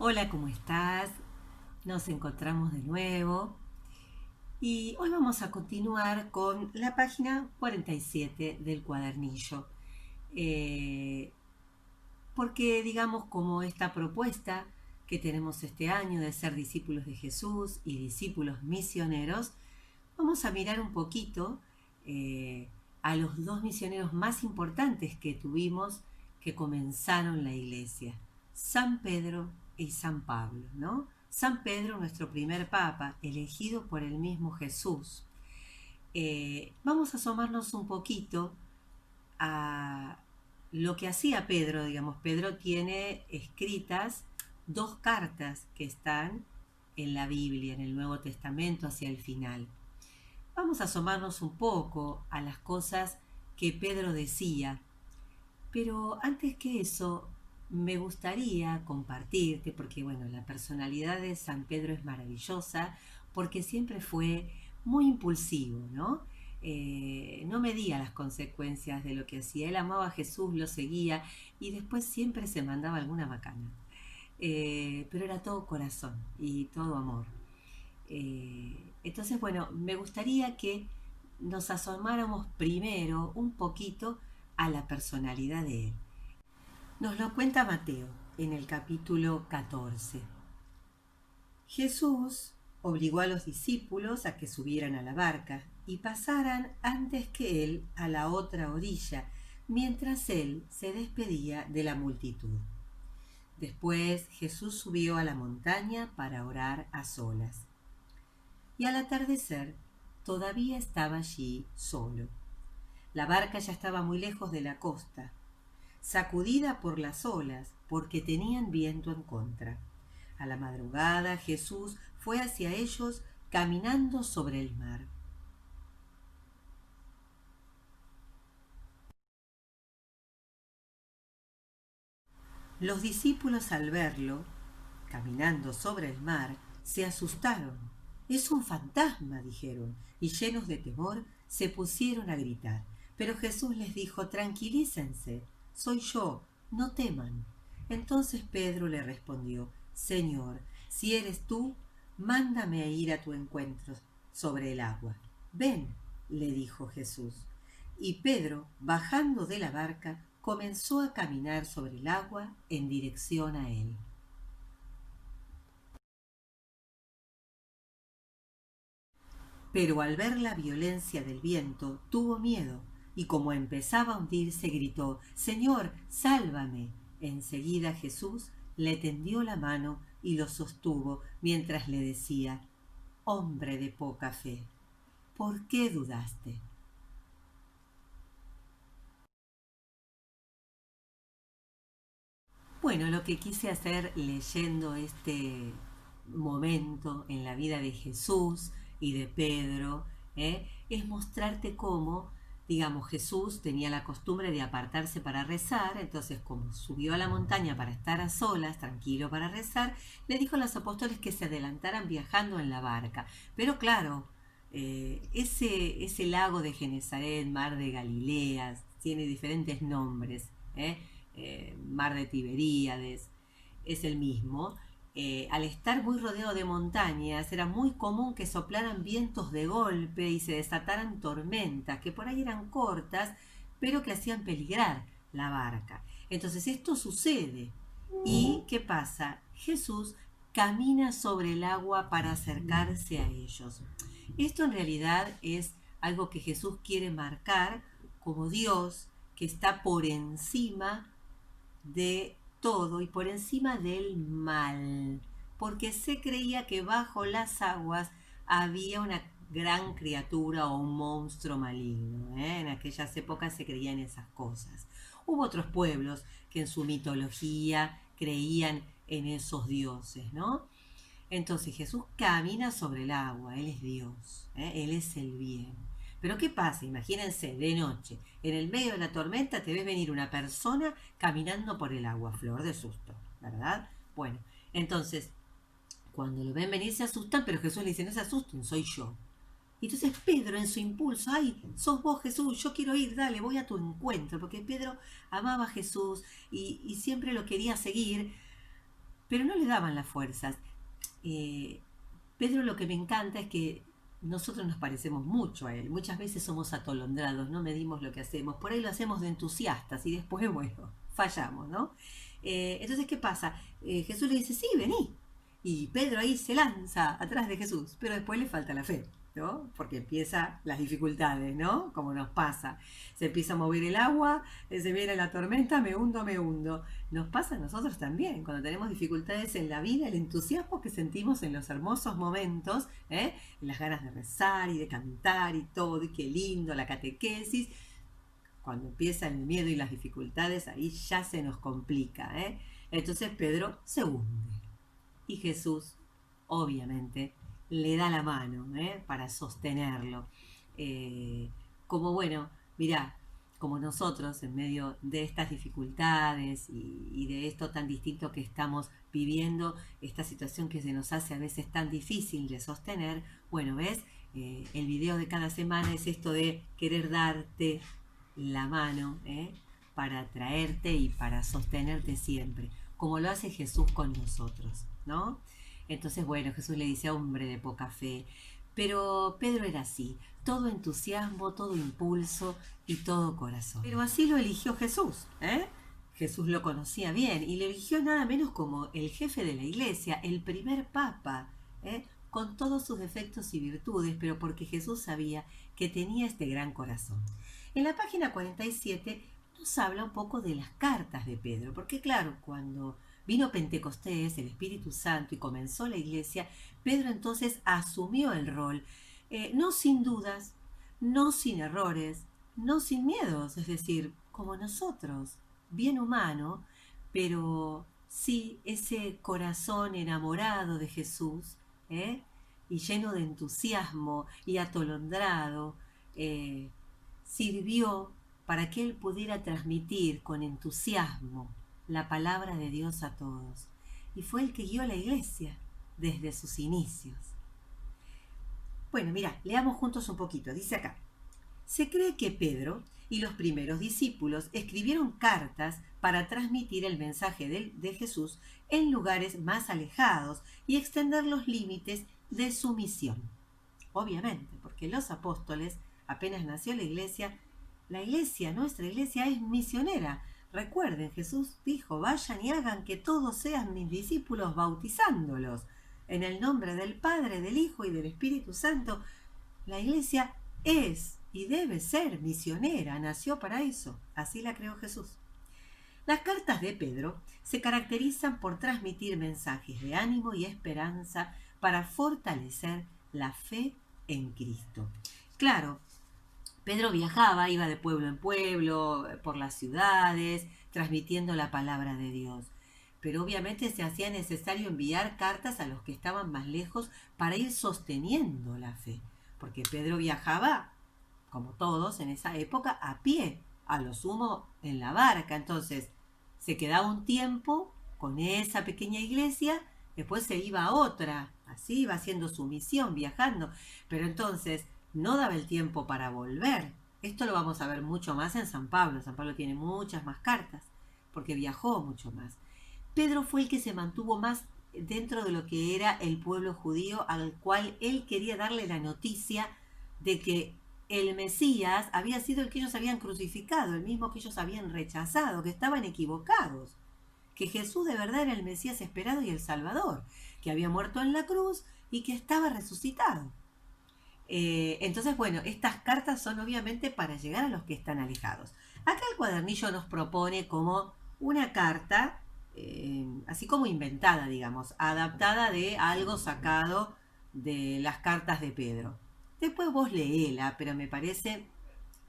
Hola, ¿cómo estás? Nos encontramos de nuevo y hoy vamos a continuar con la página 47 del cuadernillo. Eh, Porque digamos como esta propuesta que tenemos este año de ser discípulos de Jesús y discípulos misioneros, vamos a mirar un poquito eh, a los dos misioneros más importantes que tuvimos que comenzaron la iglesia, San Pedro y San Pablo, ¿no? San Pedro, nuestro primer papa, elegido por el mismo Jesús. Vamos a asomarnos un poquito a lo que hacía Pedro, digamos. Pedro tiene escritas dos cartas que están en la Biblia, en el Nuevo Testamento, hacia el final. Vamos a asomarnos un poco a las cosas que Pedro decía, pero antes que eso me gustaría compartirte, porque bueno, la personalidad de San Pedro es maravillosa, porque siempre fue muy impulsivo, ¿no? No medía las consecuencias de lo que hacía. Él amaba a Jesús, lo seguía y después siempre se mandaba alguna macana. Pero era todo corazón y todo amor. Entonces, bueno, me gustaría que nos asomáramos primero un poquito a la personalidad de él. Nos lo cuenta Mateo en el capítulo 14. Jesús obligó a los discípulos a que subieran a la barca y pasaran antes que él a la otra orilla, mientras él se despedía de la multitud. Después Jesús subió a la montaña para orar a solas. Y al atardecer todavía estaba allí solo. La barca ya estaba muy lejos de la costa, sacudida por las olas, porque tenían viento en contra. A la madrugada Jesús fue hacia ellos caminando sobre el mar. Los discípulos al verlo, caminando sobre el mar, se asustaron. Es un fantasma, dijeron, y llenos de temor se pusieron a gritar. Pero Jesús les dijo, tranquilícense, soy yo, no teman. Entonces Pedro le respondió, Señor, si eres tú, mándame a ir a tu encuentro sobre el agua. Ven, le dijo Jesús. Y Pedro, bajando de la barca, comenzó a caminar sobre el agua en dirección a él. Pero al ver la violencia del viento tuvo miedo y como empezaba a hundirse gritó, Señor, sálvame. Enseguida Jesús le tendió la mano y lo sostuvo mientras le decía, Hombre de poca fe, ¿por qué dudaste? Bueno, lo que quise hacer leyendo este momento en la vida de Jesús y de Pedro, es mostrarte cómo, digamos, Jesús tenía la costumbre de apartarse para rezar, entonces como subió a la montaña para estar a solas, tranquilo para rezar, le dijo a los apóstoles que se adelantaran viajando en la barca. Pero claro, ese lago de Genezaret, mar de Galilea, tiene diferentes nombres, mar de Tiberíades, es el mismo. Al estar muy rodeado de montañas, era muy común que soplaran vientos de golpe y se desataran tormentas, que por ahí eran cortas, pero que hacían peligrar la barca. Entonces esto sucede. ¿Y qué pasa? Jesús camina sobre el agua para acercarse a ellos. Esto en realidad es algo que Jesús quiere marcar como Dios que está por encima de todo y por encima del mal, porque se creía que bajo las aguas había una gran criatura o un monstruo maligno. En aquellas épocas se creían esas cosas. Hubo otros pueblos que en su mitología creían en esos dioses, ¿no? Entonces Jesús camina sobre el agua, Él es Dios, Él es el bien. Pero ¿qué pasa? Imagínense, de noche, en el medio de la tormenta te ves venir una persona caminando por el agua, flor de susto, ¿verdad? Bueno, entonces, cuando lo ven venir se asustan, pero Jesús le dice, no se asusten, soy yo. Y entonces Pedro en su impulso, ay, sos vos Jesús, yo quiero ir, dale, voy a tu encuentro, porque Pedro amaba a Jesús y siempre lo quería seguir, pero no le daban las fuerzas. Eh, Pedro, lo que me encanta es que nosotros nos parecemos mucho a él. Muchas veces somos atolondrados, no medimos lo que hacemos. Por ahí lo hacemos de entusiastas y después, bueno, fallamos, ¿no? Entonces, ¿qué pasa? Jesús le dice, sí, vení. Y Pedro ahí se lanza atrás de Jesús, pero después le falta la fe, ¿no? Porque empiezan las dificultades, ¿no? Como nos pasa. Se empieza a mover el agua, se viene la tormenta, me hundo, me hundo. Nos pasa a nosotros también, cuando tenemos dificultades en la vida, el entusiasmo que sentimos en los hermosos momentos, las ganas de rezar y de cantar y todo, y qué lindo, la catequesis. Cuando empieza el miedo y las dificultades, ahí ya se nos complica, ¿eh? Entonces Pedro se hunde. Y Jesús, obviamente, le da la mano, para sostenerlo. Como bueno, mirá, como nosotros en medio de estas dificultades y de esto tan distinto que estamos viviendo, esta situación que se nos hace a veces tan difícil de sostener, bueno, ¿ves? El video de cada semana es esto de querer darte la mano, para traerte y para sostenerte siempre, como lo hace Jesús con nosotros, ¿no? Entonces, bueno, Jesús le dice, hombre de poca fe, pero Pedro era así, todo entusiasmo, todo impulso y todo corazón. Pero así lo eligió Jesús, ¿eh? Jesús lo conocía bien y lo eligió nada menos como el jefe de la iglesia, el primer papa, con todos sus defectos y virtudes, pero porque Jesús sabía que tenía este gran corazón. En la página 47 nos habla un poco de las cartas de Pedro, porque claro, cuando vino Pentecostés, el Espíritu Santo, y comenzó la iglesia, Pedro entonces asumió el rol, no sin dudas, no sin errores, no sin miedos, es decir, como nosotros, bien humano, pero sí ese corazón enamorado de Jesús, y lleno de entusiasmo y atolondrado, sirvió para que él pudiera transmitir con entusiasmo la palabra de Dios a todos. Y fue el que guió a la iglesia desde sus inicios. Bueno, mira, leamos juntos un poquito. Dice acá, se cree que Pedro y los primeros discípulos escribieron cartas para transmitir el mensaje de Jesús en lugares más alejados y extender los límites de su misión. Obviamente, porque los apóstoles, apenas nació la iglesia, nuestra iglesia es misionera. Recuerden, Jesús dijo, vayan y hagan que todos sean mis discípulos bautizándolos. En el nombre del Padre, del Hijo y del Espíritu Santo, la iglesia es y debe ser misionera, nació para eso, así la creó Jesús. Las cartas de Pedro se caracterizan por transmitir mensajes de ánimo y esperanza para fortalecer la fe en Cristo. Claro, Pedro viajaba, iba de pueblo en pueblo, por las ciudades, transmitiendo la palabra de Dios. Pero obviamente se hacía necesario enviar cartas a los que estaban más lejos para ir sosteniendo la fe. Porque Pedro viajaba, como todos en esa época, a pie, a lo sumo en la barca. Entonces se quedaba un tiempo con esa pequeña iglesia, después se iba a otra, así iba haciendo su misión, viajando. Pero entonces no daba el tiempo para volver. Esto lo vamos a ver mucho más en San Pablo. San Pablo tiene muchas más cartas, porque viajó mucho más. Pedro fue el que se mantuvo más dentro de lo que era el pueblo judío, al cual él quería darle la noticia de que el Mesías había sido el que ellos habían crucificado, el mismo que ellos habían rechazado, que estaban equivocados, que Jesús de verdad era el Mesías esperado y el Salvador, que había muerto en la cruz y que estaba resucitado. Entonces, bueno, estas cartas son obviamente para llegar a los que están alejados. Acá el cuadernillo nos propone como una carta, así como inventada, digamos, adaptada de algo sacado de las cartas de Pedro. Después vos leela, pero me parece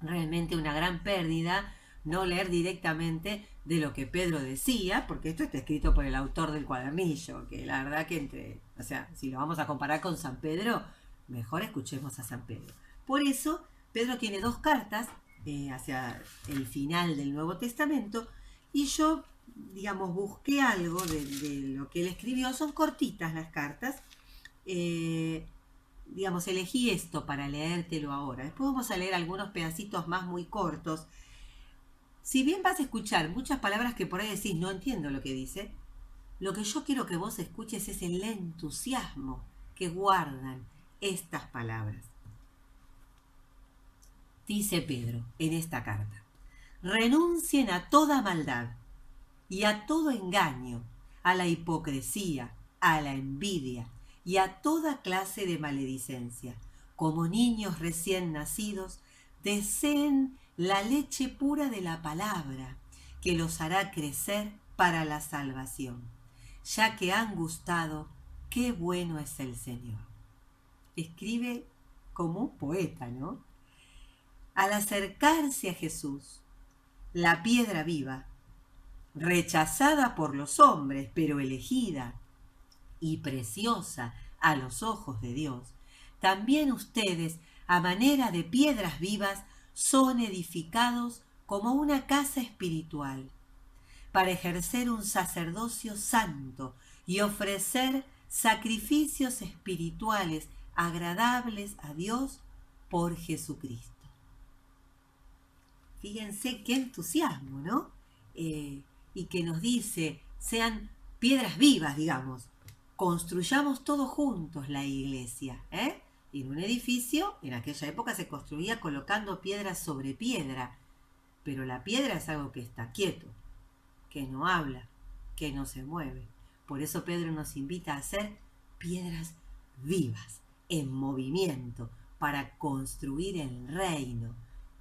realmente una gran pérdida no leer directamente de lo que Pedro decía, porque esto está escrito por el autor del cuadernillo, que la verdad que si lo vamos a comparar con San Pedro, mejor escuchemos a San Pedro. Por eso, Pedro tiene dos cartas hacia el final del Nuevo Testamento, y yo, digamos, busqué algo de lo que él escribió. Son cortitas las cartas. Digamos, elegí esto para leértelo ahora. Después vamos a leer algunos pedacitos más muy cortos. Si bien vas a escuchar muchas palabras que por ahí decís, no entiendo lo que dice, lo que yo quiero que vos escuches es el entusiasmo que guardan estas palabras. Dice Pedro en esta carta: renuncien a toda maldad y a todo engaño, a la hipocresía, a la envidia y a toda clase de maledicencia. Como niños recién nacidos, deseen la leche pura de la palabra, que los hará crecer para la salvación, ya que han gustado qué bueno es el Señor. Escribe como un poeta, ¿no? Al acercarse a Jesús, la piedra viva, rechazada por los hombres, pero elegida y preciosa a los ojos de Dios, también ustedes, a manera de piedras vivas, son edificados como una casa espiritual, para ejercer un sacerdocio santo y ofrecer sacrificios espirituales agradables a Dios por Jesucristo. Fíjense qué entusiasmo, ¿no? Y que nos dice, sean piedras vivas, digamos. Construyamos todos juntos la iglesia, ¿eh? Y en un edificio, en aquella época se construía colocando piedra sobre piedra, pero la piedra es algo que está quieto, que no habla, que no se mueve. Por eso Pedro nos invita a hacer piedras vivas, en movimiento, para construir el reino,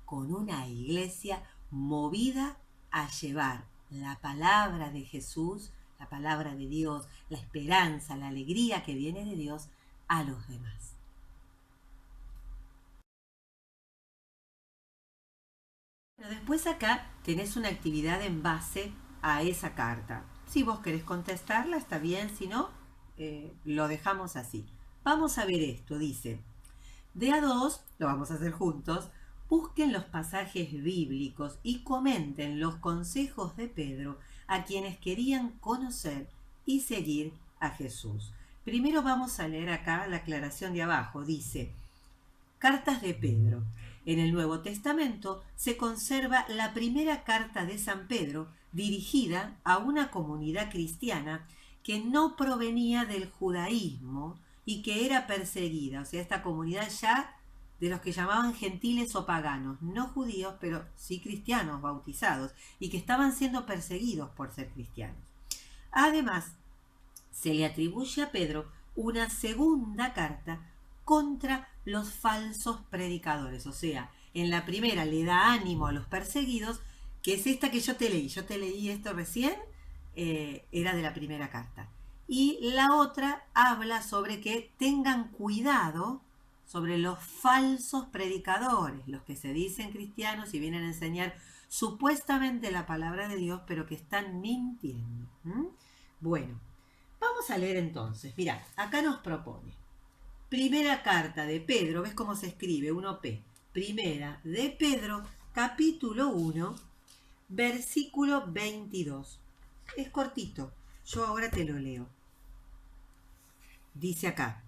con una iglesia movida a llevar la palabra de Jesús, la palabra de Dios, la esperanza, la alegría que viene de Dios a los demás. Pero después acá tenés una actividad en base a esa carta. Si vos querés contestarla, está bien, si no, lo dejamos así. Vamos a ver esto, dice: de a dos, lo vamos a hacer juntos, busquen los pasajes bíblicos y comenten los consejos de Pedro a quienes querían conocer y seguir a Jesús. Primero vamos a leer acá la aclaración de abajo. Dice: Cartas de Pedro. En el Nuevo Testamento se conserva la primera carta de San Pedro dirigida a una comunidad cristiana que no provenía del judaísmo y que era perseguida. O sea, esta comunidad ya de los que llamaban gentiles o paganos, no judíos, pero sí cristianos bautizados, y que estaban siendo perseguidos por ser cristianos. Además, se le atribuye a Pedro una segunda carta contra los falsos predicadores. O sea, en la primera le da ánimo a los perseguidos, que es esta que yo te leí. Yo te leí esto recién, era de la primera carta. Y la otra habla sobre que tengan cuidado sobre los falsos predicadores, los que se dicen cristianos y vienen a enseñar supuestamente la palabra de Dios, pero que están mintiendo. Bueno, vamos a leer entonces. Mirá, acá nos propone: primera carta de Pedro, ¿ves cómo se escribe? 1P. Primera de Pedro, capítulo 1, versículo 22. Es cortito, yo ahora te lo leo. Dice acá: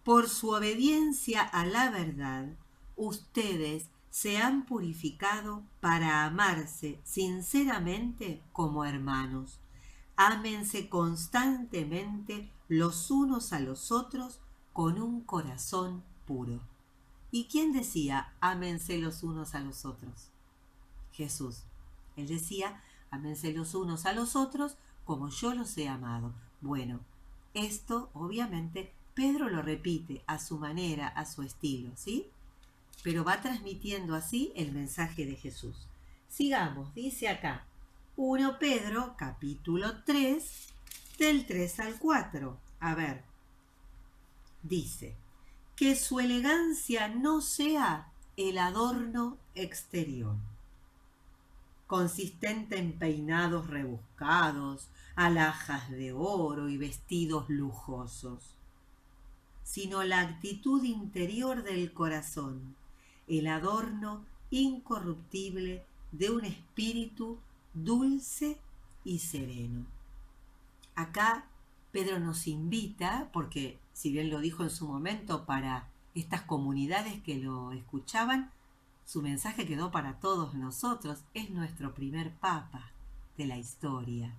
por su obediencia a la verdad, ustedes se han purificado para amarse sinceramente como hermanos. Ámense constantemente los unos a los otros con un corazón puro. ¿Y quién decía ámense los unos a los otros? Jesús. Él decía ámense los unos a los otros como yo los he amado. Bueno, esto obviamente Pedro lo repite a su manera, a su estilo, ¿sí? Pero va transmitiendo así el mensaje de Jesús. Sigamos, dice acá 1 Pedro, capítulo 3, del 3 al 4. A ver, dice: que su elegancia no sea el adorno exterior, consistente en peinados rebuscados, alhajas de oro y vestidos lujosos, sino la actitud interior del corazón, el adorno incorruptible de un espíritu dulce y sereno. Acá Pedro nos invita, porque si bien lo dijo en su momento para estas comunidades que lo escuchaban, su mensaje quedó para todos nosotros. Es nuestro primer papa de la historia.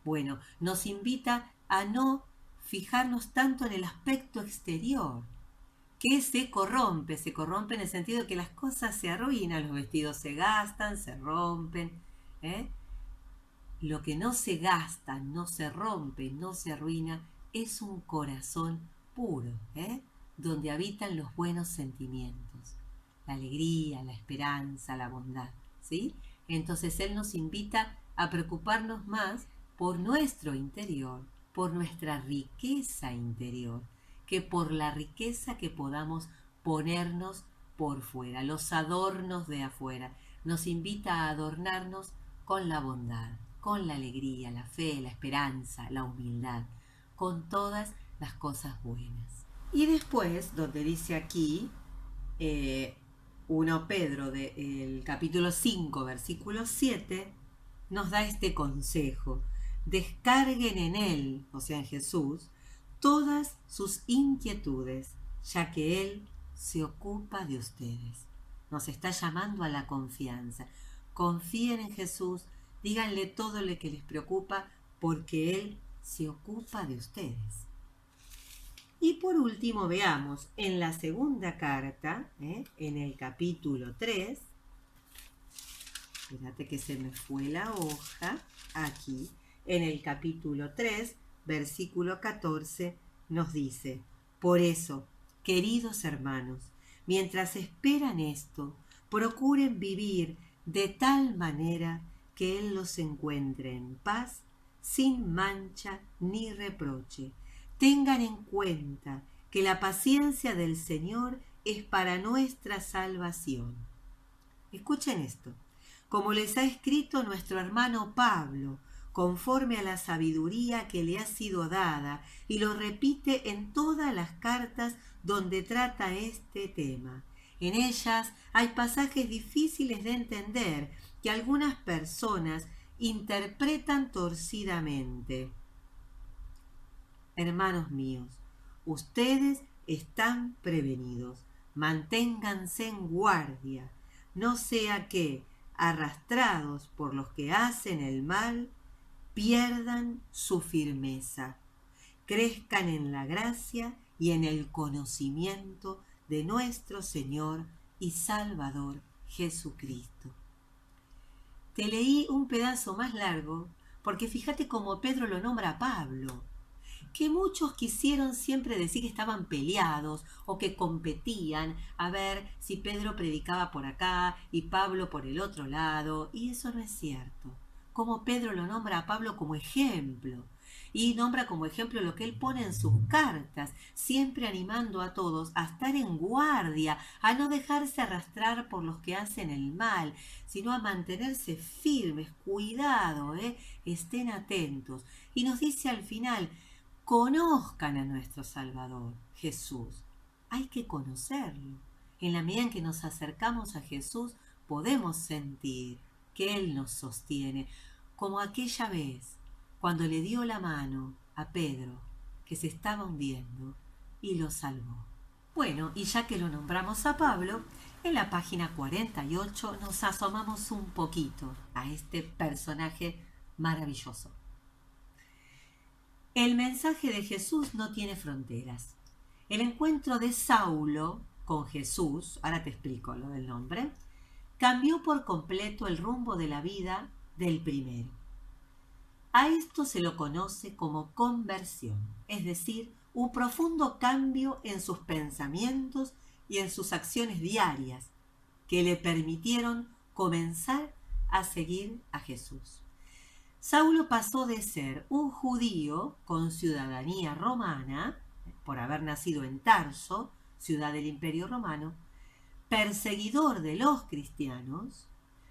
Bueno, nos invita a no fijarnos tanto en el aspecto exterior, que se corrompe en el sentido de que las cosas se arruinan, los vestidos se gastan, se rompen. ¿eh? Lo que no se gasta, no se rompe, no se arruina, es un corazón puro, donde habitan los buenos sentimientos, la alegría, la esperanza, la bondad, ¿sí? Entonces Él nos invita a preocuparnos más por nuestro interior, por nuestra riqueza interior, que por la riqueza que podamos ponernos por fuera, los adornos de afuera. Nos invita a adornarnos con la bondad, con la alegría, la fe, la esperanza, la humildad, con todas las cosas buenas. Y después, donde dice aquí, 1 Pedro del capítulo 5, versículo 7, nos da este consejo: descarguen en Él, o sea, en Jesús, todas sus inquietudes, ya que Él se ocupa de ustedes. Nos está llamando a la confianza. Confíen en Jesús, díganle todo lo que les preocupa, porque Él se ocupa de ustedes. Y por último veamos en la segunda carta, en el capítulo 3, espérate que se me fue la hoja, aquí, en el capítulo 3, versículo 14, nos dice: por eso, queridos hermanos, mientras esperan esto, procuren vivir de tal manera que Él los encuentre en paz, sin mancha ni reproche. Tengan en cuenta que la paciencia del Señor es para nuestra salvación. Escuchen esto. Como les ha escrito nuestro hermano Pablo, conforme a la sabiduría que le ha sido dada, y lo repite en todas las cartas donde trata este tema. En ellas hay pasajes difíciles de entender que algunas personas interpretan torcidamente. Hermanos míos, ustedes están prevenidos. Manténganse en guardia, no sea que, arrastrados por los que hacen el mal, pierdan su firmeza. Crezcan en la gracia y en el conocimiento de nuestro Señor y Salvador Jesucristo. Te leí un pedazo más largo porque fíjate cómo Pedro lo nombra a Pablo, que muchos quisieron siempre decir que estaban peleados o que competían a ver si Pedro predicaba por acá y Pablo por el otro lado, y eso no es cierto. Como Pedro lo nombra a Pablo como ejemplo, y nombra como ejemplo lo que él pone en sus cartas, siempre animando a todos a estar en guardia, a no dejarse arrastrar por los que hacen el mal, sino a mantenerse firmes, cuidado, estén atentos. Y nos dice al final: conozcan a nuestro Salvador, Jesús. Hay que conocerlo. En la medida en que nos acercamos a Jesús, podemos sentir que Él nos sostiene, como aquella vez cuando le dio la mano a Pedro, que se estaba hundiendo, y lo salvó. Bueno, y ya que lo nombramos a Pablo, en la página 48 nos asomamos un poquito a este personaje maravilloso. El mensaje de Jesús no tiene fronteras. El encuentro de Saulo con Jesús, ahora te explico lo del nombre, cambió por completo el rumbo de la vida del primero. A esto se lo conoce como conversión, es decir, un profundo cambio en sus pensamientos y en sus acciones diarias que le permitieron comenzar a seguir a Jesús. Saulo pasó de ser un judío con ciudadanía romana, por haber nacido en Tarso, ciudad del Imperio Romano, perseguidor de los cristianos,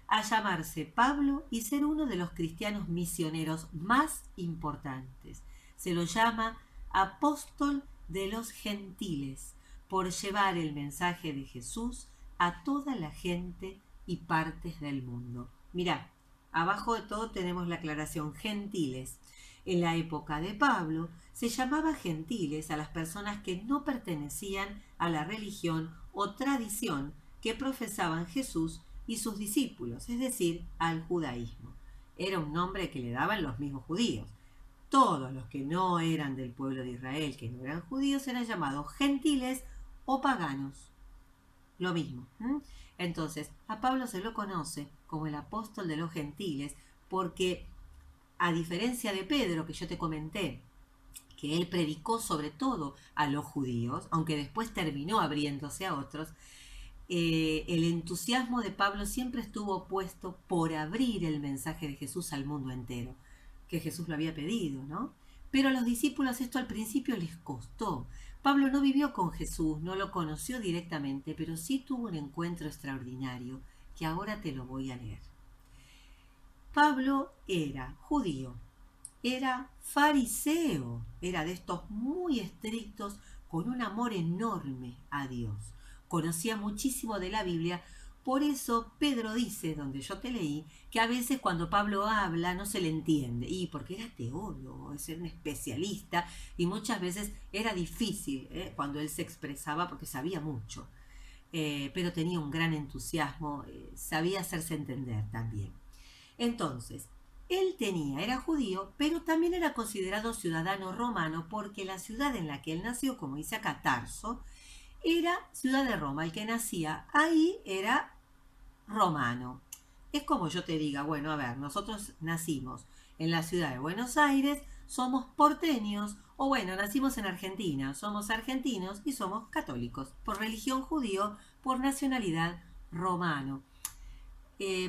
a llamarse Pablo y ser uno de los cristianos misioneros más importantes. Se lo llama apóstol de los gentiles, por llevar el mensaje de Jesús a toda la gente y partes del mundo. Mirá, abajo de todo tenemos la aclaración gentiles. En la época de Pablo se llamaba gentiles a las personas que no pertenecían a la religión o tradición que profesaban Jesús y sus discípulos, es decir, al judaísmo. Era un nombre que le daban los mismos judíos. todos los que no eran del pueblo de Israel, que no eran judíos, eran llamados gentiles o paganos. Lo mismo. Entonces, a Pablo se lo conoce como el apóstol de los gentiles porque, a diferencia de Pedro, que yo te comenté, que él predicó sobre todo a los judíos, aunque después terminó abriéndose a otros, el entusiasmo de Pablo siempre estuvo puesto por abrir el mensaje de Jesús al mundo entero, que Jesús lo había pedido, ¿no? Pero a los discípulos esto al principio les costó. Pablo no vivió con Jesús, no lo conoció directamente, pero sí tuvo un encuentro extraordinario, que ahora te lo voy a leer. Pablo era judío, era fariseo, era de estos muy estrictos, con un amor enorme a Dios. Conocía muchísimo de la Biblia, por eso Pedro dice, donde yo te leí, que a veces cuando Pablo habla no se le entiende, y porque era teólogo, es un especialista, y muchas veces era difícil cuando él se expresaba porque sabía mucho, pero tenía un gran entusiasmo, sabía hacerse entender también. Entonces, era judío, pero también era considerado ciudadano romano porque la ciudad en la que él nació, como dice acá Tarso, era ciudad de Roma. El que nacía ahí era romano. Es como yo te diga, bueno, a ver, nosotros nacimos en la ciudad de Buenos Aires, somos porteños, o bueno, nacimos en Argentina, somos argentinos y somos católicos, por religión judío, por nacionalidad romano.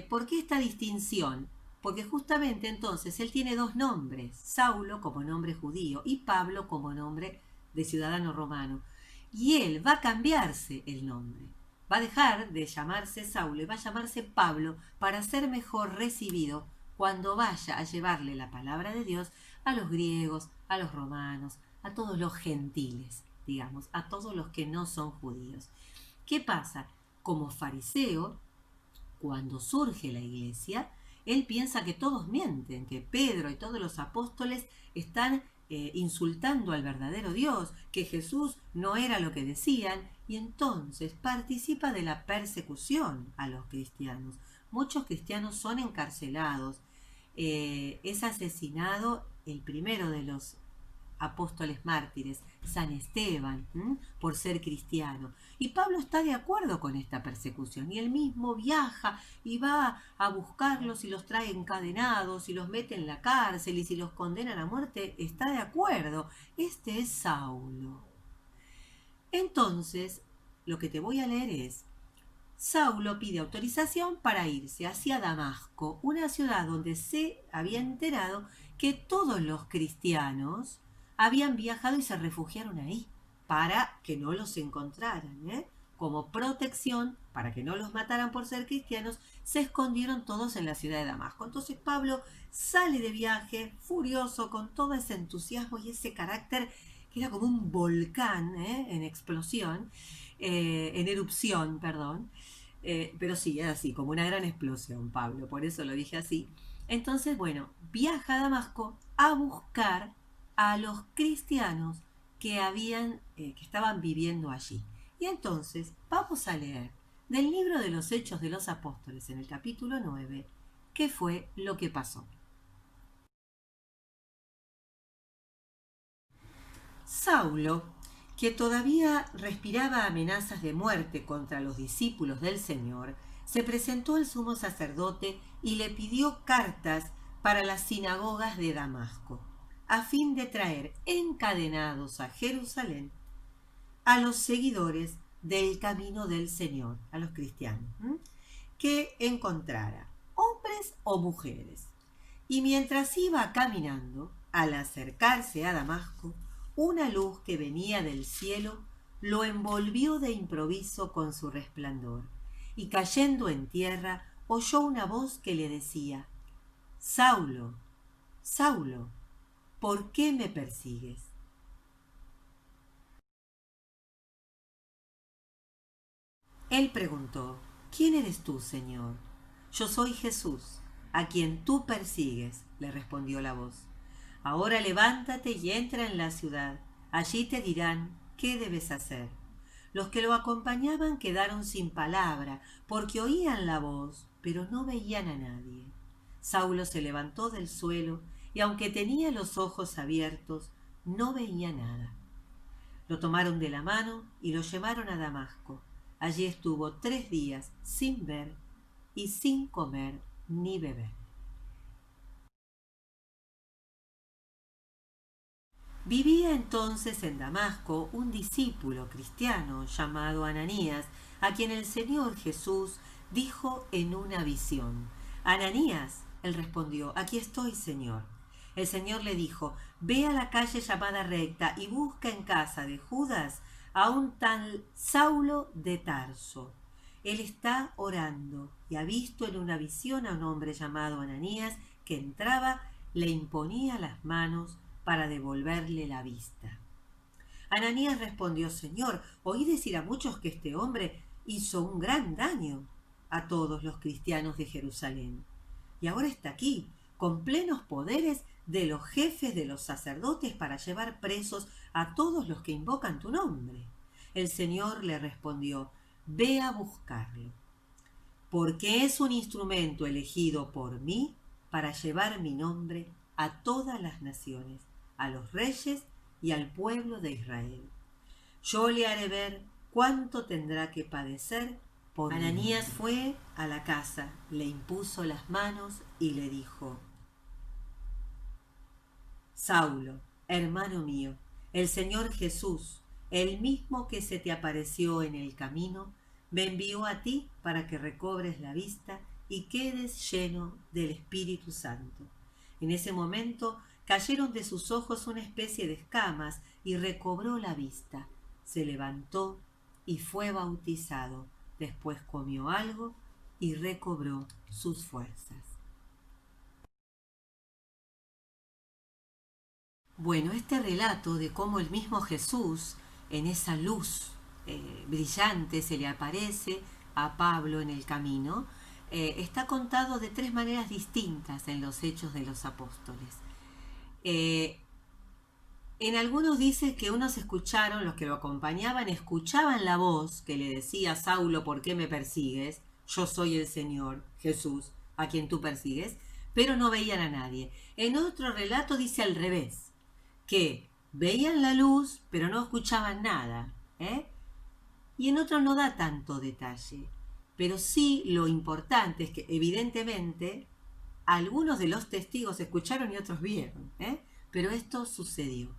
¿Por qué esta distinción? Porque justamente entonces él tiene dos nombres, Saulo como nombre judío y Pablo como nombre de ciudadano romano. Y él va a cambiarse el nombre. Va a dejar de llamarse Saulo y va a llamarse Pablo para ser mejor recibido cuando vaya a llevarle la palabra de Dios a los griegos, a los romanos, a todos los gentiles, digamos, a todos los que no son judíos. ¿Qué pasa? Como fariseo, cuando surge la iglesia, él piensa que todos mienten, que Pedro y todos los apóstoles están insultando al verdadero Dios, que Jesús no era lo que decían, y entonces participa de la persecución a los cristianos. Muchos cristianos son encarcelados. Es asesinado el primero de los apóstoles mártires, San Esteban, por ser cristiano. Y Pablo está de acuerdo con esta persecución y él mismo viaja y va a buscarlos y los trae encadenados y los mete en la cárcel y si los condenan a muerte está de acuerdo. Este es Saulo. Entonces, lo que te voy a leer es: Saulo pide autorización para irse hacia Damasco, una ciudad donde se había enterado que todos los cristianos habían viajado y se refugiaron ahí para que no los encontraran, Como protección, para que no los mataran por ser cristianos, se escondieron todos en la ciudad de Damasco. Entonces Pablo sale de viaje furioso con todo ese entusiasmo y ese carácter que era como un volcán en explosión, en erupción, perdón. Pero sí, es así, como una gran explosión, Pablo, por eso lo dije así. Entonces, bueno, viaja a Damasco a buscar a los cristianos que estaban viviendo allí. Y entonces vamos a leer del libro de los Hechos de los Apóstoles en el capítulo 9, qué fue lo que pasó. Saulo, que todavía respiraba amenazas de muerte contra los discípulos del Señor, se presentó al sumo sacerdote y le pidió cartas para las sinagogas de Damasco, a fin de traer encadenados a Jerusalén a los seguidores del camino del Señor, a los cristianos, que encontrara, hombres o mujeres. Y mientras iba caminando, al acercarse a Damasco, una luz que venía del cielo lo envolvió de improviso con su resplandor, y cayendo en tierra oyó una voz que le decía: Saulo, Saulo, ¿por qué me persigues? Él preguntó: ¿Quién eres tú, Señor? Yo soy Jesús, a quien tú persigues, le respondió la voz. Ahora levántate y entra en la ciudad. Allí te dirán qué debes hacer. Los que lo acompañaban quedaron sin palabra, porque oían la voz, pero no veían a nadie. Saulo se levantó del suelo y aunque tenía los ojos abiertos, no veía nada. Lo tomaron de la mano y lo llevaron a Damasco. Allí estuvo 3 días sin ver y sin comer ni beber. Vivía entonces en Damasco un discípulo cristiano llamado Ananías, a quien el Señor Jesús dijo en una visión: Ananías, él respondió: aquí estoy, Señor. El Señor le dijo: ve a la calle llamada Recta y busca en casa de Judas a un tal Saulo de Tarso. Él está orando y ha visto en una visión a un hombre llamado Ananías que entraba, le imponía las manos para devolverle la vista. Ananías respondió: Señor, oí decir a muchos que este hombre hizo un gran daño a todos los cristianos de Jerusalén. Y ahora está aquí, con plenos poderes de los jefes de los sacerdotes para llevar presos a todos los que invocan tu nombre. El Señor le respondió: ve a buscarlo, porque es un instrumento elegido por mí para llevar mi nombre a todas las naciones, a los reyes y al pueblo de Israel. Yo le haré ver cuánto tendrá que padecer por mí. Ananías fue a la casa, le impuso las manos y le dijo: Saulo, hermano mío, el Señor Jesús, el mismo que se te apareció en el camino, me envió a ti para que recobres la vista y quedes lleno del Espíritu Santo. En ese momento cayeron de sus ojos una especie de escamas y recobró la vista. Se levantó y fue bautizado. Después comió algo y recobró sus fuerzas. Bueno, este relato de cómo el mismo Jesús, en esa luz brillante, se le aparece a Pablo en el camino, está contado de 3 maneras distintas en los Hechos de los Apóstoles. En algunos dice que unos escucharon, los que lo acompañaban, escuchaban la voz que le decía: Saulo, ¿por qué me persigues? Yo soy el Señor, Jesús, a quien tú persigues, pero no veían a nadie. En otro relato dice al revés, que veían la luz, pero no escuchaban nada, Y en otro no da tanto detalle. Pero sí lo importante es que evidentemente algunos de los testigos escucharon y otros vieron, pero esto sucedió.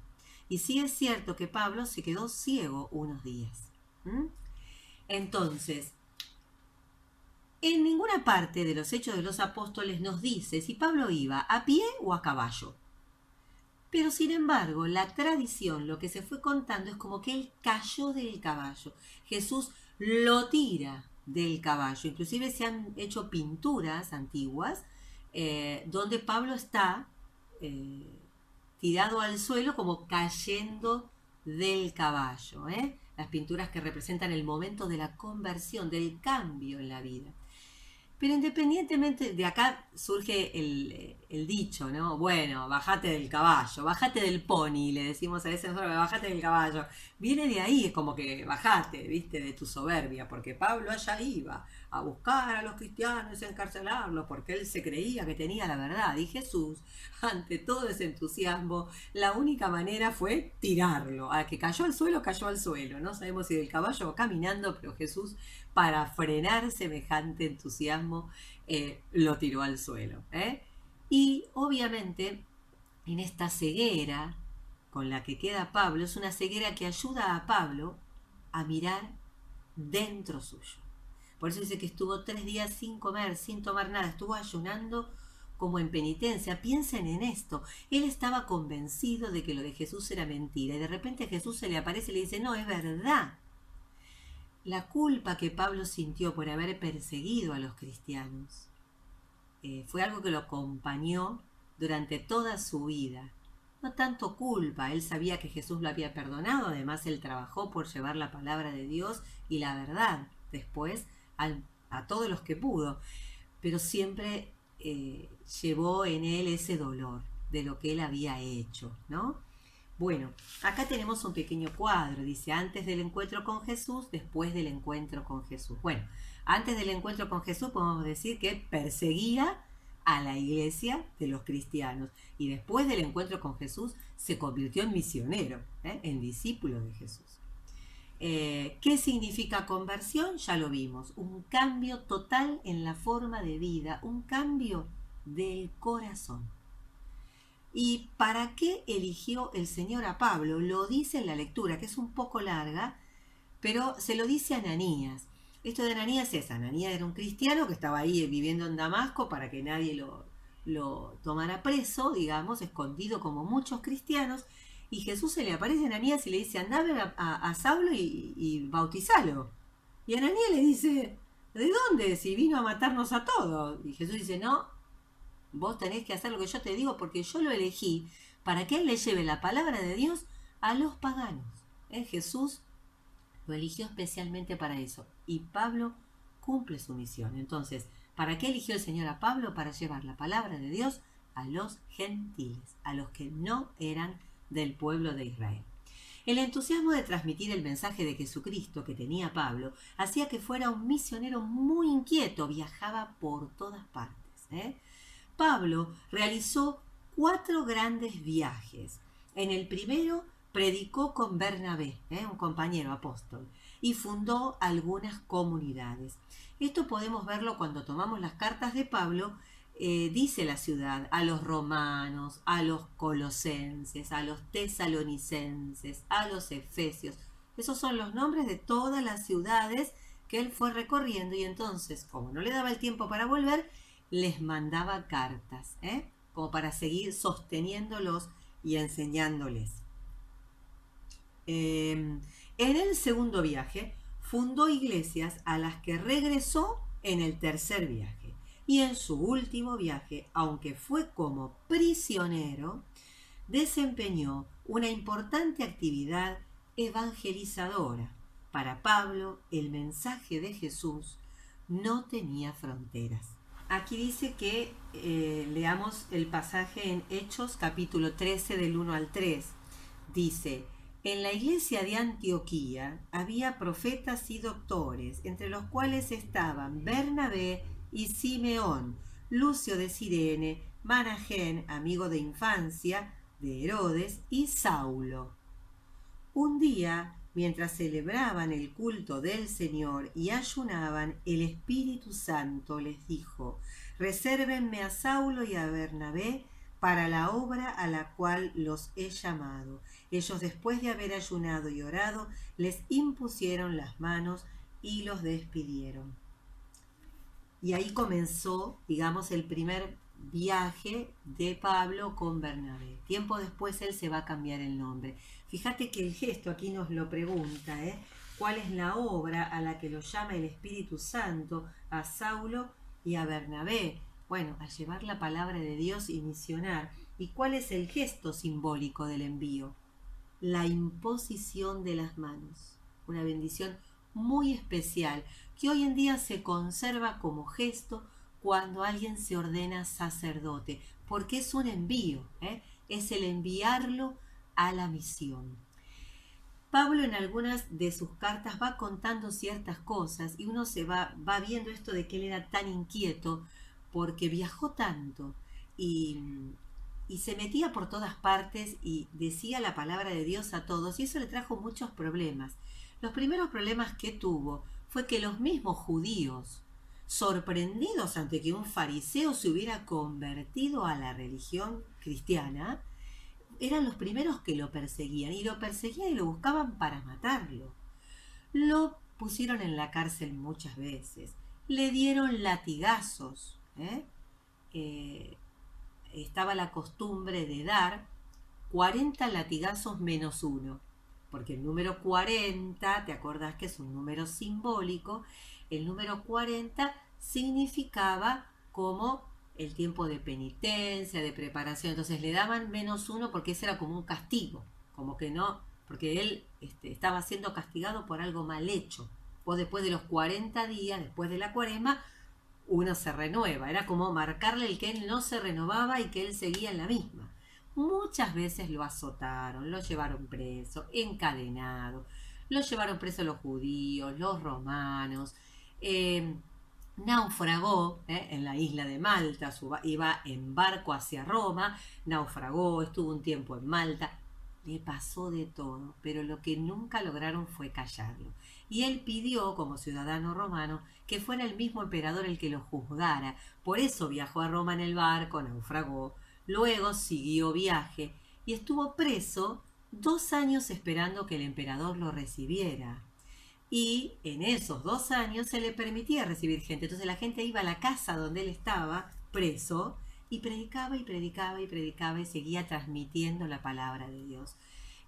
Y sí es cierto que Pablo se quedó ciego unos días. Entonces, en ninguna parte de los Hechos de los Apóstoles nos dice si Pablo iba a pie o a caballo. Pero sin embargo, la tradición, lo que se fue contando es como que él cayó del caballo. Jesús lo tira del caballo. Inclusive se han hecho pinturas antiguas donde Pablo está tirado al suelo como cayendo del caballo. Las pinturas que representan el momento de la conversión, del cambio en la vida. Pero independientemente, de acá surge el dicho, ¿no? Bueno, bajate del caballo, bajate del pony, le decimos a veces nosotros: bajate del caballo. Viene de ahí, es como que bajate, viste, de tu soberbia, porque Pablo allá iba a buscar a los cristianos y a encarcelarlos, porque él se creía que tenía la verdad. Y Jesús, ante todo ese entusiasmo, la única manera fue tirarlo. A que cayó al suelo, cayó al suelo. No sabemos si del caballo o caminando, pero Jesús, para frenar semejante entusiasmo, lo tiró al suelo. Y obviamente en esta ceguera con la que queda Pablo, es una ceguera que ayuda a Pablo a mirar dentro suyo. Por eso dice que estuvo 3 días sin comer, sin tomar nada, estuvo ayunando como en penitencia. Piensen en esto, él estaba convencido de que lo de Jesús era mentira y de repente a Jesús se le aparece y le dice: no, es verdad. La culpa que Pablo sintió por haber perseguido a los cristianos fue algo que lo acompañó durante toda su vida. No tanto culpa, él sabía que Jesús lo había perdonado, además él trabajó por llevar la palabra de Dios y la verdad después a todos los que pudo, pero siempre llevó en él ese dolor de lo que él había hecho, ¿no? Bueno, acá tenemos un pequeño cuadro, dice: antes del encuentro con Jesús, después del encuentro con Jesús. Bueno, antes del encuentro con Jesús podemos decir que perseguía a la iglesia de los cristianos. Y después del encuentro con Jesús se convirtió en misionero, en discípulo de Jesús. ¿Qué significa conversión? Ya lo vimos, un cambio total en la forma de vida, un cambio del corazón. ¿Y para qué eligió el Señor a Pablo? Lo dice en la lectura, que es un poco larga, pero se lo dice a Ananías. Esto de Ananías es, Ananías era un cristiano que estaba ahí viviendo en Damasco para que nadie lo tomara preso, digamos, escondido como muchos cristianos, y Jesús se le aparece a Ananías y le dice, andá a ver a Saulo y bautizalo. Y Ananías le dice, ¿de dónde? Si vino a matarnos a todos. Y Jesús dice, no, vos tenés que hacer lo que yo te digo porque yo lo elegí para que él le lleve la palabra de Dios a los paganos. Jesús lo eligió especialmente para eso. Y Pablo cumple su misión. Entonces, ¿para qué eligió el Señor a Pablo? Para llevar la palabra de Dios a los gentiles, a los que no eran del pueblo de Israel. El entusiasmo de transmitir el mensaje de Jesucristo que tenía Pablo hacía que fuera un misionero muy inquieto, viajaba por todas partes. Pablo realizó 4 grandes viajes. En el primero predicó con Bernabé, un compañero apóstol, y fundó algunas comunidades. Esto podemos verlo cuando tomamos las cartas de Pablo. Dice la ciudad a los romanos, a los colosenses, a los tesalonicenses, a los efesios. Esos son los nombres de todas las ciudades que él fue recorriendo, y entonces, como no le daba el tiempo para volver, les mandaba cartas, como para seguir sosteniéndolos y enseñándoles. En el segundo viaje fundó iglesias a las que regresó en el tercer viaje. Y en su último viaje, aunque fue como prisionero, desempeñó una importante actividad evangelizadora. Para Pablo, el mensaje de Jesús no tenía fronteras. Aquí dice que leamos el pasaje en Hechos capítulo 13 del 1 al 3. Dice, en la iglesia de Antioquía había profetas y doctores, entre los cuales estaban Bernabé y Simeón, Lucio de Cirene, Managén, amigo de infancia de Herodes, y Saulo. Un día, mientras celebraban el culto del Señor y ayunaban, el Espíritu Santo les dijo, resérvenme a Saulo y a Bernabé para la obra a la cual los he llamado. Ellos, después de haber ayunado y orado, les impusieron las manos y los despidieron. Y ahí comenzó, digamos, el primer viaje de Pablo con Bernabé. Tiempo después él se va a cambiar el nombre. Fíjate que el gesto aquí nos lo pregunta, ¿cuál es la obra a la que lo llama el Espíritu Santo a Saulo y a Bernabé? Bueno, a llevar la palabra de Dios y misionar. ¿Y cuál es el gesto simbólico del envío? La imposición de las manos. Una bendición muy especial que hoy en día se conserva como gesto cuando alguien se ordena sacerdote, porque es un envío, es el enviarlo a la misión. Pablo en algunas de sus cartas va contando ciertas cosas y uno se va viendo esto de que él era tan inquieto porque viajó tanto y se metía por todas partes y decía la palabra de Dios a todos, y eso le trajo muchos problemas. Los primeros problemas que tuvo fue que los mismos judíos, sorprendidos ante que un fariseo se hubiera convertido a la religión cristiana, eran los primeros que lo perseguían y lo buscaban para matarlo. Lo pusieron en la cárcel muchas veces, le dieron latigazos, estaba la costumbre de dar 40 latigazos menos uno, porque el número 40, te acordás que es un número simbólico, el número 40 significaba como el tiempo de penitencia, de preparación, entonces le daban menos uno porque ese era como un castigo, como que no, porque él estaba siendo castigado por algo mal hecho. O después de los 40 días, después de la cuaresma, uno se renueva, era como marcarle el que él no se renovaba y que él seguía en la misma. Muchas veces lo azotaron, lo llevaron preso, encadenado, lo llevaron preso los judíos, los romanos, naufragó en la isla de Malta, iba en barco hacia Roma, naufragó, estuvo un tiempo en Malta, le pasó de todo, pero lo que nunca lograron fue callarlo. Y él pidió, como ciudadano romano, que fuera el mismo emperador el que lo juzgara. Por eso viajó a Roma en el barco, naufragó, luego siguió viaje y estuvo preso 2 años esperando que el emperador lo recibiera. Y en esos 2 años se le permitía recibir gente. Entonces la gente iba a la casa donde él estaba preso y predicaba y predicaba y predicaba y seguía transmitiendo la palabra de Dios.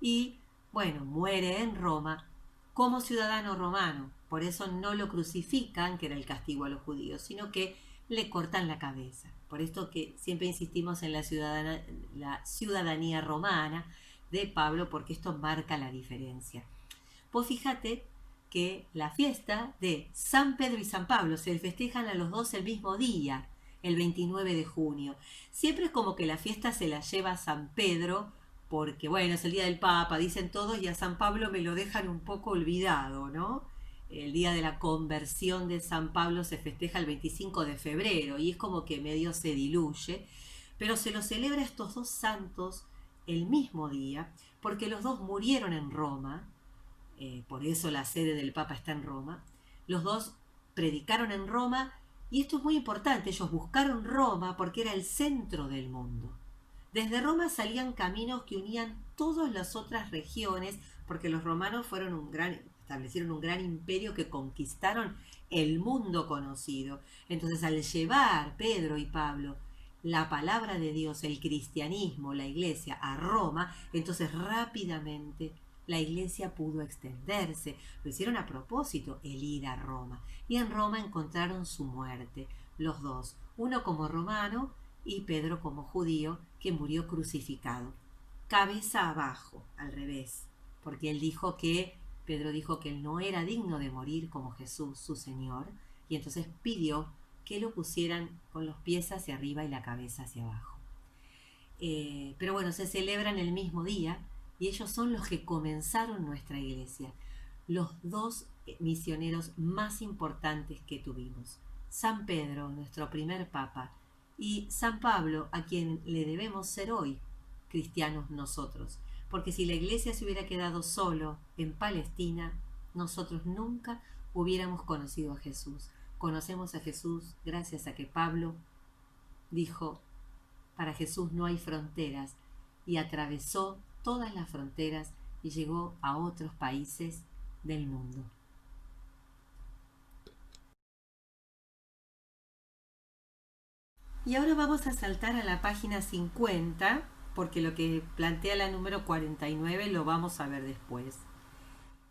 Y bueno, muere en Roma como ciudadano romano. Por eso no lo crucifican, que era el castigo a los judíos, sino que le cortan la cabeza. Por esto que siempre insistimos en la ciudadanía romana de Pablo, porque esto marca la diferencia. Pues fíjate que la fiesta de San Pedro y San Pablo se festejan a los dos el mismo día, el 29 de junio. Siempre es como que la fiesta se la lleva a San Pedro, porque bueno, es el día del Papa, dicen todos, y a San Pablo me lo dejan un poco olvidado, ¿no? El día de la conversión de San Pablo se festeja el 25 de febrero y es como que medio se diluye, pero se lo celebra a estos dos santos el mismo día, porque los dos murieron en Roma, por eso la sede del Papa está en Roma. Los dos predicaron en Roma y esto es muy importante, ellos buscaron Roma porque era el centro del mundo. Desde Roma salían caminos que unían todas las otras regiones, porque los romanos establecieron un gran imperio que conquistaron el mundo conocido. Entonces, al llevar Pedro y Pablo la palabra de Dios, el cristianismo, la iglesia a Roma, entonces rápidamente la iglesia pudo extenderse. Lo hicieron a propósito, el ir a Roma. Y en Roma encontraron su muerte, los dos, uno como romano y Pedro como judío, que murió crucificado, cabeza abajo, al revés, porque Pedro dijo que él no era digno de morir como Jesús, su Señor, y entonces pidió que lo pusieran con los pies hacia arriba y la cabeza hacia abajo. Pero bueno, se celebran el mismo día y ellos son los que comenzaron nuestra iglesia, los dos misioneros más importantes que tuvimos. San Pedro, nuestro primer papa, y San Pablo, a quien le debemos ser hoy cristianos nosotros. Porque si la iglesia se hubiera quedado solo en Palestina, nosotros nunca hubiéramos conocido a Jesús. Conocemos a Jesús gracias a que Pablo dijo, para Jesús no hay fronteras, y atravesó todas las fronteras y llegó a otros países del mundo. Y ahora vamos a saltar a la página 50, porque lo que plantea la número 49 lo vamos a ver después.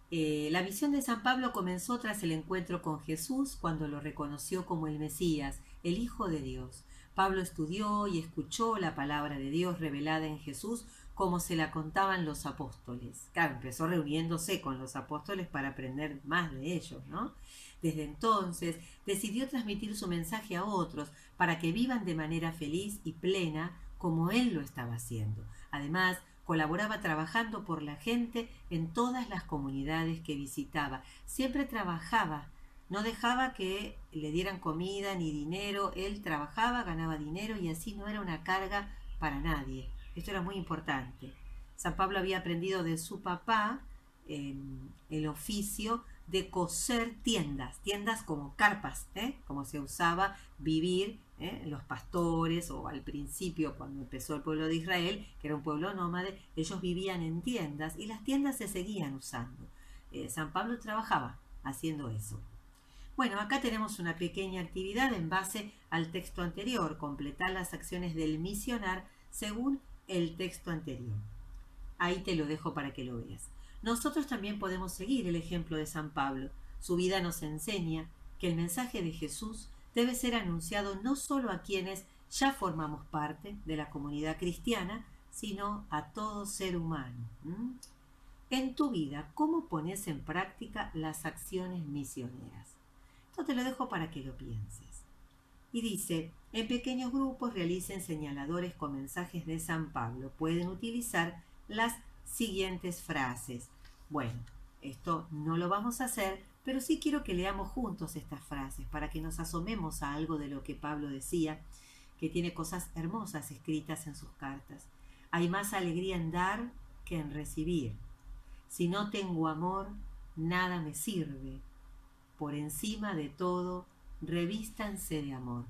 La misión de San Pablo comenzó tras el encuentro con Jesús, cuando lo reconoció como el Mesías, el Hijo de Dios. Pablo estudió y escuchó la palabra de Dios revelada en Jesús como se la contaban los apóstoles. Claro, empezó reuniéndose con los apóstoles para aprender más de ellos, ¿no? Desde entonces decidió transmitir su mensaje a otros para que vivan de manera feliz y plena como él lo estaba haciendo. Además, colaboraba trabajando por la gente en todas las comunidades que visitaba. Siempre trabajaba, no dejaba que le dieran comida ni dinero. Él trabajaba, ganaba dinero y así no era una carga para nadie. Esto era muy importante. San Pablo había aprendido de su papá el oficio de coser tiendas como carpas, como se usaba vivir los pastores, o al principio cuando empezó el pueblo de Israel, que era un pueblo nómade, ellos vivían en tiendas y las tiendas se seguían usando. San Pablo trabajaba haciendo eso. Bueno, acá tenemos una pequeña actividad en base al texto anterior, completar las acciones del misionar según el texto anterior. Ahí te lo dejo para que lo veas. Nosotros también podemos seguir el ejemplo de San Pablo. Su vida nos enseña que el mensaje de Jesús debe ser anunciado no solo a quienes ya formamos parte de la comunidad cristiana, sino a todo ser humano. En tu vida, ¿cómo pones en práctica las acciones misioneras? Esto te lo dejo para que lo pienses. Y dice, en pequeños grupos realicen señaladores con mensajes de San Pablo. Pueden utilizar las siguientes frases. Bueno, esto no lo vamos a hacer Pero sí quiero que leamos juntos estas frases para que nos asomemos a algo de lo que Pablo decía, que tiene cosas hermosas escritas en sus cartas. Hay más alegría en dar que en recibir. Si no tengo amor, nada me sirve. Por encima de todo, revístanse de amor.